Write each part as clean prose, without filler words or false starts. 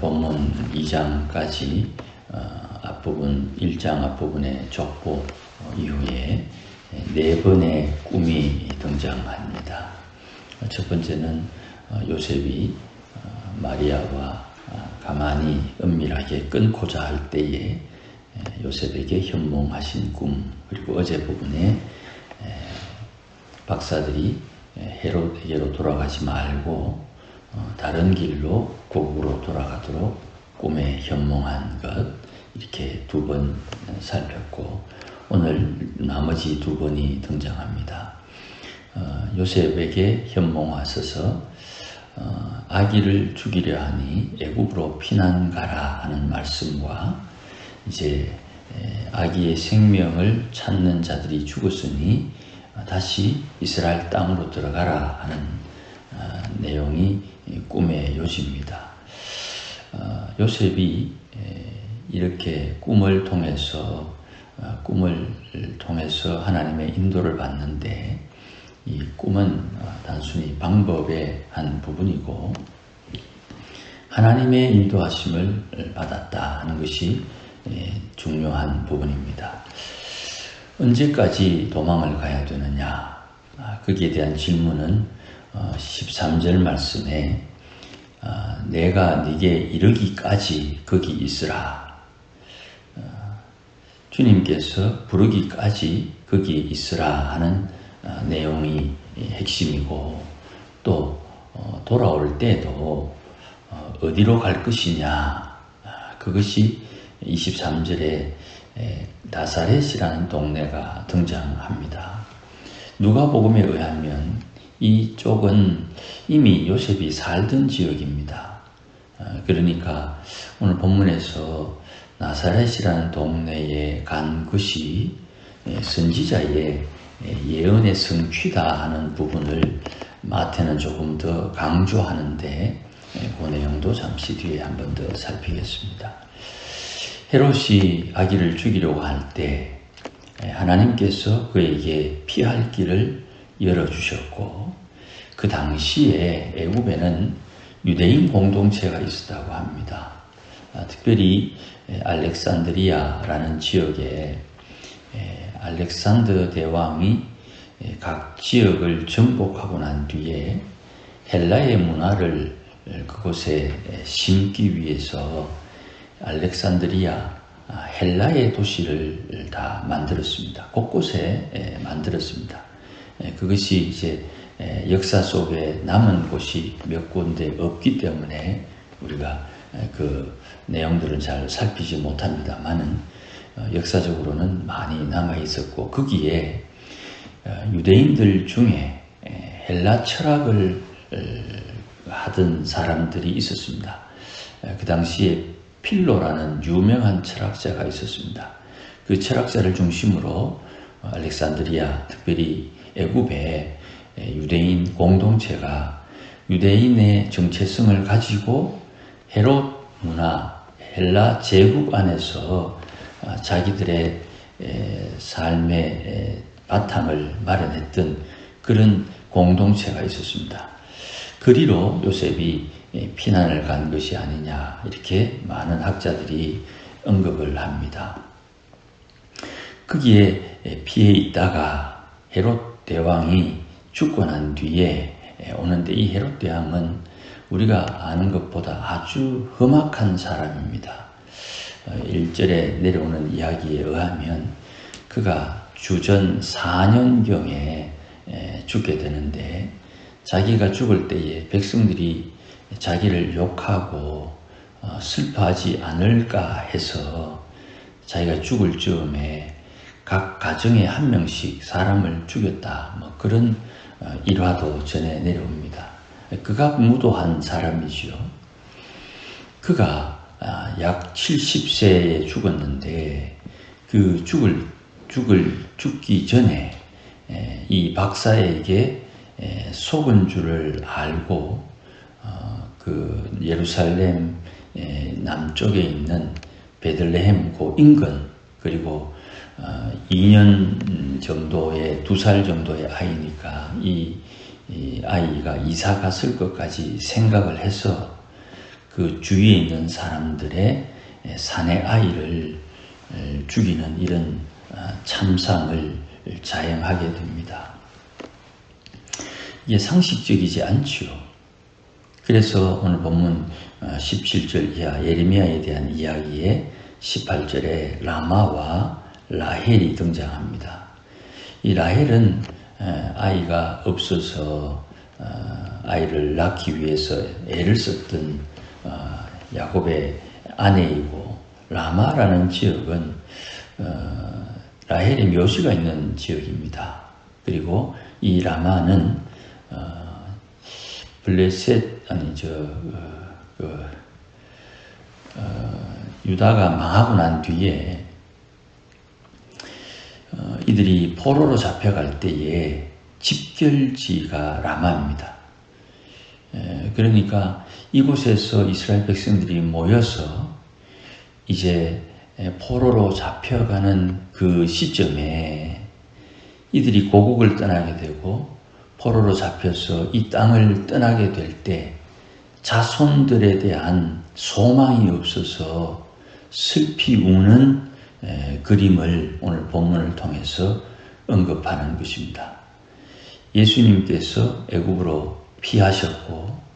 본문 2장까지 앞부분 1장 앞부분의 족보 이후에 4번의 꿈이 등장합니다. 첫 번째는 요셉이 마리아와 가만히 은밀하게 끊고자 할 때에 요셉에게 현몽하신 꿈, 그리고 어제 부분에 박사들이 헤롯에게로 돌아가지 말고 다른 길로 고국으로 돌아가도록 꿈에 현몽한 것, 이렇게 2번 살폈고, 오늘 나머지 2번이 등장합니다. 요셉에게 현몽하셔서 아기를 죽이려 하니 애굽으로 피난 가라 하는 말씀과, 이제 아기의 생명을 찾는 자들이 죽었으니 다시 이스라엘 땅으로 들어가라 하는 내용이 꿈의 요지입니다. 요셉이 이렇게 꿈을 통해서 하나님의 인도를 받는데, 이 꿈은 단순히 방법의 한 부분이고 하나님의 인도하심을 받았다 하는 것이 중요한 부분입니다. 언제까지 도망을 가야 되느냐? 거기에 대한 질문은 13절 말씀에 내가 네게 이르기까지 거기 있으라, 주님께서 부르기까지 거기에 있으라 하는 내용이 핵심이고, 또 돌아올 때도 어디로 갈 것이냐, 그것이 23절에 나사렛이라는 동네가 등장합니다. 누가복음에 의하면 이쪽은 이미 요셉이 살던 지역입니다. 그러니까 오늘 본문에서 나사렛이라는 동네에 간 것이 선지자의 예언의 성취다 하는 부분을 마태는 조금 더 강조하는데, 그 내용도 잠시 뒤에 한 번 더 살피겠습니다. 헤롯이 아기를 죽이려고 할 때 하나님께서 그에게 피할 길을 열어주셨고, 그 당시에 애굽에는 유대인 공동체가 있었다고 합니다. 특별히 알렉산드리아라는 지역에 알렉산더 대왕이 각 지역을 정복하고 난 뒤에 헬라의 문화를 그곳에 심기 위해서 알렉산드리아, 헬라의 도시를 다 만들었습니다. 곳곳에 만들었습니다. 그것이 이제 역사 속에 남은 곳이 몇 군데 없기 때문에 우리가 그 내용들은 잘 살피지 못합니다만은 역사적으로는 많이 남아 있었고, 거기에 유대인들 중에 헬라 철학을 하던 사람들이 있었습니다. 그 당시에 필로라는 유명한 철학자가 있었습니다. 그 철학자를 중심으로 알렉산드리아, 특별히 애굽의 유대인 공동체가 유대인의 정체성을 가지고 헤롯 문화, 헬라 제국 안에서 자기들의 삶의 바탕을 마련했던 그런 공동체가 있었습니다. 그리로 요셉이 피난을 간 것이 아니냐, 이렇게 많은 학자들이 언급을 합니다. 거기에 피해 있다가 헤롯 대왕이 죽고 난 뒤에 오는데, 이 헤롯 대왕은 우리가 아는 것보다 아주 험악한 사람입니다. 1절에 내려오는 이야기에 의하면 그가 주전 4년경에 죽게 되는데, 자기가 죽을 때에 백성들이 자기를 욕하고 슬퍼하지 않을까 해서 자기가 죽을 즈음에 각 가정에 한 명씩 사람을 죽였다, 그런 일화도 전해 내려옵니다. 그가 무도한 사람이죠. 그가 약 70세에 죽었는데, 그 죽기 전에 이 박사에게 속은 줄을 알고 그 예루살렘 남쪽에 있는 베들레헴 그 인근, 그리고 2년 정도의 2살 정도의 아이니까 이 아이가 이사 갔을 것까지 생각을 해서 그 주위에 있는 사람들의 사내 아이를 죽이는 이런 참상을 자행하게 됩니다. 이게 상식적이지 않지요. 그래서 오늘 본문 17절 이하 예레미야에 대한 이야기에 18절에 라마와 라헬이 등장합니다. 이 라헬은 아이가 없어서 아이를 낳기 위해서 애를 썼던 야곱의 아내이고, 라마라는 지역은 라헬의 묘지가 있는 지역입니다. 그리고 이 라마는 유다가 망하고 난 뒤에 이들이 포로로 잡혀갈 때에 집결지가 라마입니다. 그러니까 이곳에서 이스라엘 백성들이 모여서 이제 포로로 잡혀가는 그 시점에 이들이 고국을 떠나게 되고 포로로 잡혀서 이 땅을 떠나게 될 때 자손들에 대한 소망이 없어서 슬피 우는 그림을 오늘 본문을 통해서 언급하는 것입니다. 예수님께서 애굽으로 피하셨고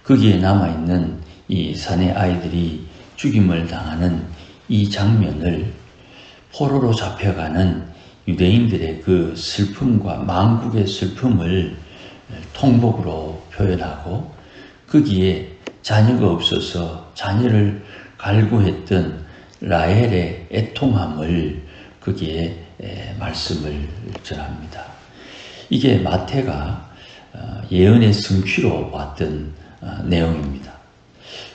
거기에 남아있는 이 사내 아이들이 죽임을 당하는 이 장면을 포로로 잡혀가는 유대인들의 그 슬픔과 망국의 슬픔을 통복으로 표현하고 거기에 자녀가 없어서 자녀를 갈구했던 라헬의 애통함을 거기에 말씀을 전합니다. 이게 마태가 예언의 성취로 왔던 내용입니다.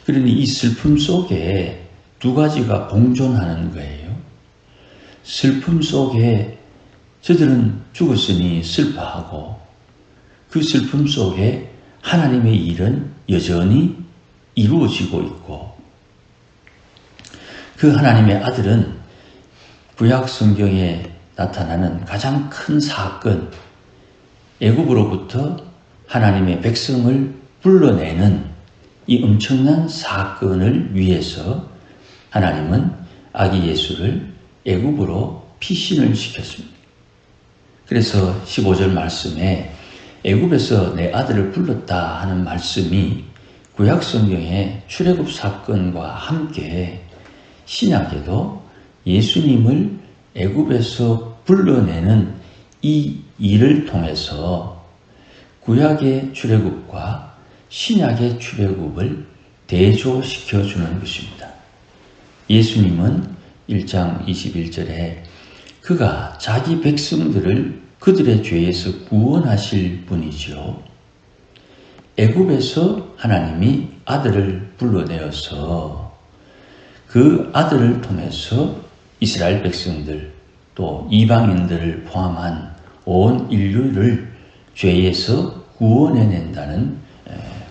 그러니 이 슬픔 속에 두 가지가 공존하는 거예요. 슬픔 속에 저들은 죽었으니 슬퍼하고 그 슬픔 속에 하나님의 일은 여전히 이루어지고 있고 그 하나님의 아들은 구약 성경에 나타나는 가장 큰 사건, 애굽으로부터 하나님의 백성을 불러내는 이 엄청난 사건을 위해서 하나님은 아기 예수를 애굽으로 피신을 시켰습니다. 그래서 15절 말씀에 애굽에서 내 아들을 불렀다 하는 말씀이 구약 성경의 출애굽 사건과 함께 신약에도 예수님을 애굽에서 불러내는 이 일을 통해서 구약의 출애굽과 신약의 출애굽을 대조시켜주는 것입니다. 예수님은 1장 21절에 그가 자기 백성들을 그들의 죄에서 구원하실 분이죠. 애굽에서 하나님이 아들을 불러내어서 그 아들을 통해서 이스라엘 백성들 또 이방인들을 포함한 온 인류를 죄에서 구원해낸다는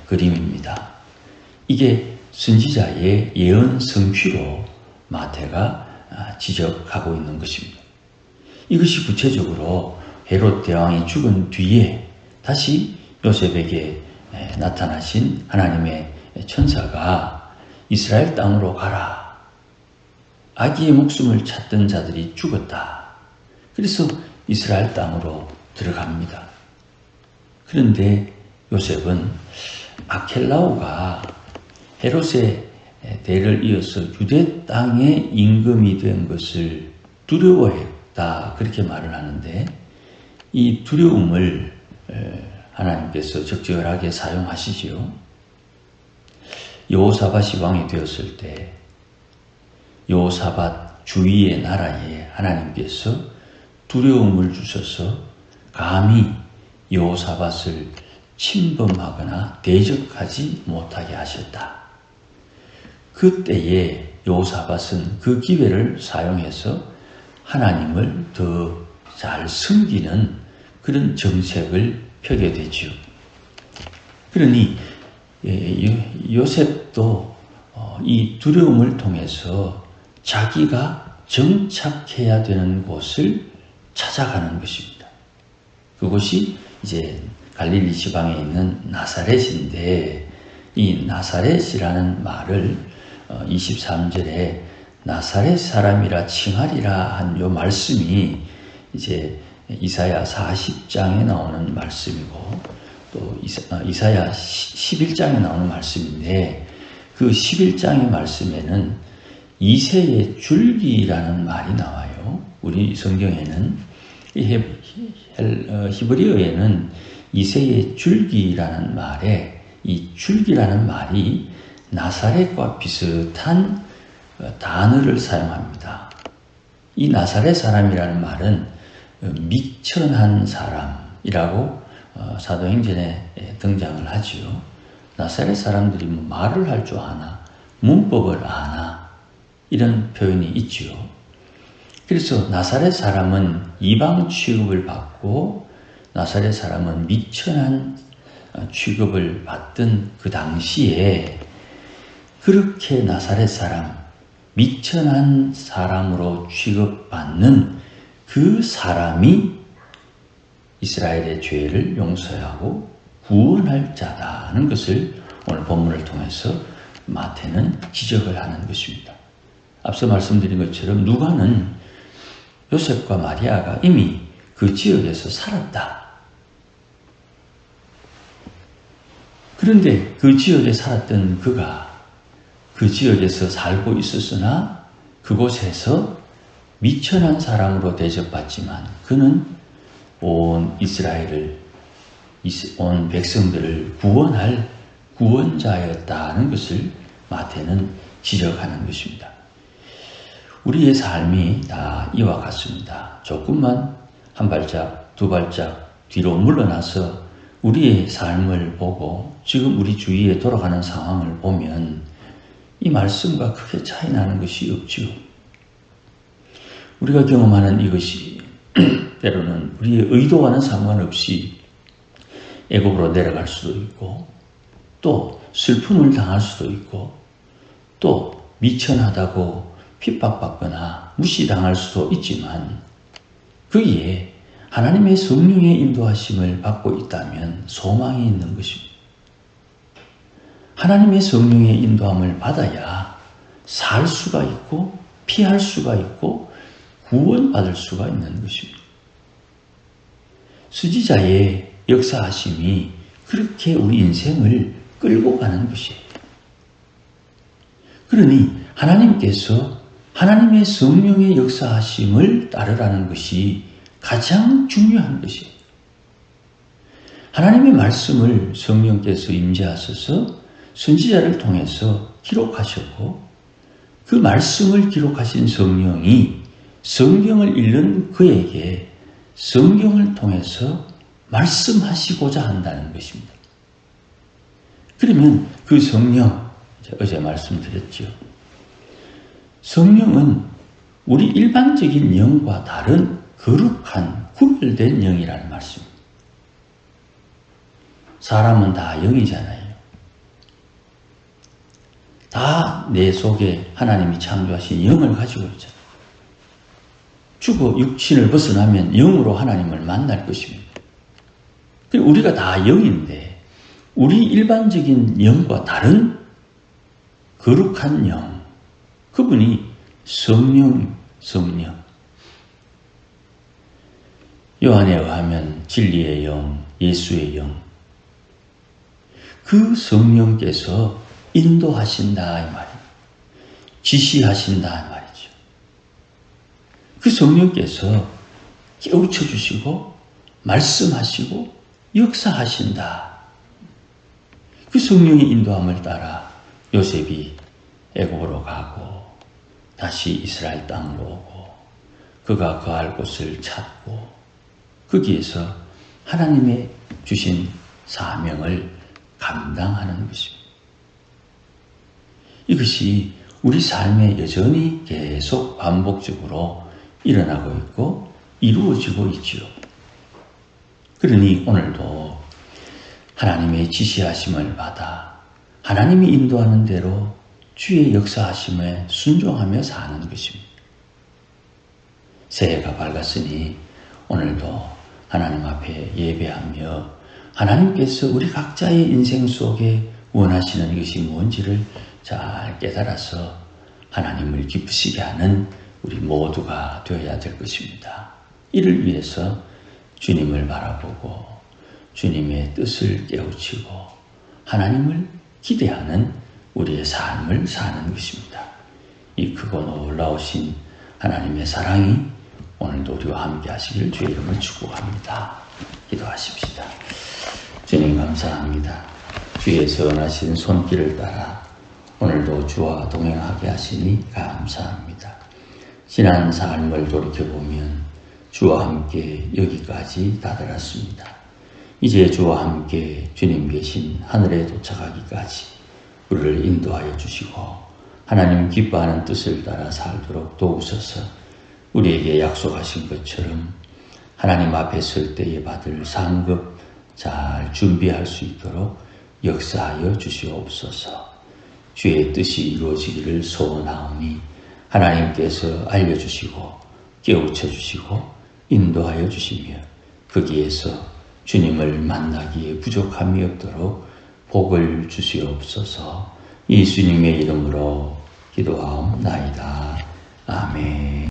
그림입니다. 이게 선지자의 예언 성취로 마태가 지적하고 있는 것입니다. 이것이 구체적으로 헤롯 대왕이 죽은 뒤에 다시 요셉에게 나타나신 하나님의 천사가 이스라엘 땅으로 가라. 아기의 목숨을 찾던 자들이 죽었다. 그래서 이스라엘 땅으로 들어갑니다. 그런데 요셉은 아켈라오가 헤롯의 대를 이어서 유대 땅의 임금이 된 것을 두려워했다. 그렇게 말을 하는데 이 두려움을 하나님께서 적절하게 사용하시지요. 여호사밧이 왕이 되었을 때 여호사밧 주위의 나라에 하나님께서 두려움을 주셔서 감히 여호사밧을 침범하거나 대적하지 못하게 하셨다. 그때에 여호사밧은 그 기회를 사용해서 하나님을 더 잘 섬기는 그런 정책을 펴게 되죠. 그러니 요셉도 이 두려움을 통해서 자기가 정착해야 되는 곳을 찾아가는 것입니다. 그곳이 이제 갈릴리 지방에 있는 나사렛인데 이 나사렛이라는 말을 23절에 나사렛 사람이라 칭하리라 한 요 말씀이 이제 이사야 40장에 나오는 말씀이고 또 이사야 11장에 나오는 말씀인데 그 11장의 말씀에는 이새의 줄기라는 말이 나와요. 우리 성경에는 히브리어에는 이새의 줄기라는 말에 이 줄기라는 말이 나사렛과 비슷한 단어를 사용합니다. 이 나사렛 사람이라는 말은 미천한 사람이라고 사도행전에 등장을 하지요. 나사렛 사람들이 말을 할 줄 아나, 문법을 아나 이런 표현이 있지요. 그래서 나사렛 사람은 이방 취급을 받고 나사렛 사람은 미천한 취급을 받던 그 당시에 그렇게 나사렛 사람, 미천한 사람으로 취급받는 그 사람이 이스라엘의 죄를 용서하고 구원할 자다는 것을 오늘 본문을 통해서 마태는 지적을 하는 것입니다. 앞서 말씀드린 것처럼 누가는 요셉과 마리아가 이미 그 지역에서 살았다. 그런데 그 지역에 살았던 그가 그 지역에서 살고 있었으나 그곳에서 미천한 사람으로 대접받지만 그는 온 이스라엘을, 온 백성들을 구원할 구원자였다는 것을 마태는 지적하는 것입니다. 우리의 삶이 다 이와 같습니다. 조금만 한 발짝, 두 발짝 뒤로 물러나서 우리의 삶을 보고 지금 우리 주위에 돌아가는 상황을 보면 이 말씀과 크게 차이 나는 것이 없지요. 우리가 경험하는 이것이 때로는 우리의 의도와는 상관없이 애굽으로 내려갈 수도 있고 또 슬픔을 당할 수도 있고 또 미천하다고 핍박받거나 무시당할 수도 있지만 거기에 하나님의 성령의 인도하심을 받고 있다면 소망이 있는 것입니다. 하나님의 성령의 인도함을 받아야 살 수가 있고 피할 수가 있고 구원받을 수가 있는 것입니다. 수지자의 역사하심이 그렇게 우리 인생을 끌고 가는 것이에요. 그러니 하나님께서 하나님의 성령의 역사하심을 따르라는 것이 가장 중요한 것이에요. 하나님의 말씀을 성령께서 임재하셔서 선지자를 통해서 기록하셨고 그 말씀을 기록하신 성령이 성경을 읽는 그에게 성경을 통해서 말씀하시고자 한다는 것입니다. 그러면 그 성령, 어제 말씀드렸죠. 성령은 우리 일반적인 영과 다른 거룩한 구별된 영이라는 말씀입니다. 사람은 다 영이잖아요. 다 내 속에 하나님이 창조하신 영을 가지고 있잖아요. 죽어 육신을 벗어나면 영으로 하나님을 만날 것입니다. 우리가 다 영인데 우리 일반적인 영과 다른 거룩한 영, 그분이 성령. 요한에 의하면 진리의 영, 예수의 영, 그 성령께서 인도하신다 이 말입니다. 지시하신다 이 말이죠. 그 성령께서 깨우쳐 주시고 말씀하시고 역사하신다. 그 성령의 인도함을 따라 요셉이 애굽으로 가고 다시 이스라엘 땅으로 오고 그가 거할 곳을 찾고 거기에서 하나님의 주신 사명을 감당하는 것입니다. 이것이 우리 삶에 여전히 계속 반복적으로 일어나고 있고 이루어지고 있지요. 그러니 오늘도 하나님의 지시하심을 받아 하나님이 인도하는 대로 주의 역사하심에 순종하며 사는 것입니다. 새해가 밝았으니 오늘도 하나님 앞에 예배하며 하나님께서 우리 각자의 인생 속에 원하시는 것이 뭔지를 잘 깨달아서 하나님을 기쁘시게 하는 우리 모두가 되어야 될 것입니다. 이를 위해서 주님을 바라보고 주님의 뜻을 깨우치고 하나님을 기대하는 우리의 삶을 사는 것입니다. 이 크고 놀라우신 하나님의 사랑이 오늘도 우리와 함께 하시기를 주의 이름을 축복합니다. 기도하십시다. 주님 감사합니다. 주의 선하신 손길을 따라 오늘도 주와 동행하게 하시니 감사합니다. 지난 삶을 돌이켜보면 주와 함께 여기까지 다다랐습니다. 이제 주와 함께 주님 계신 하늘에 도착하기까지 우리를 인도하여 주시고 하나님 기뻐하는 뜻을 따라 살도록 도우소서. 우리에게 약속하신 것처럼 하나님 앞에 설 때에 받을 상급 잘 준비할 수 있도록 역사하여 주시옵소서. 주의 뜻이 이루어지기를 소원하오니 하나님께서 알려주시고 깨우쳐 주시고 인도하여 주시며 거기에서 주님을 만나기에 부족함이 없도록 복을 주시옵소서. 예수님의 이름으로 기도하옵나이다. 아멘.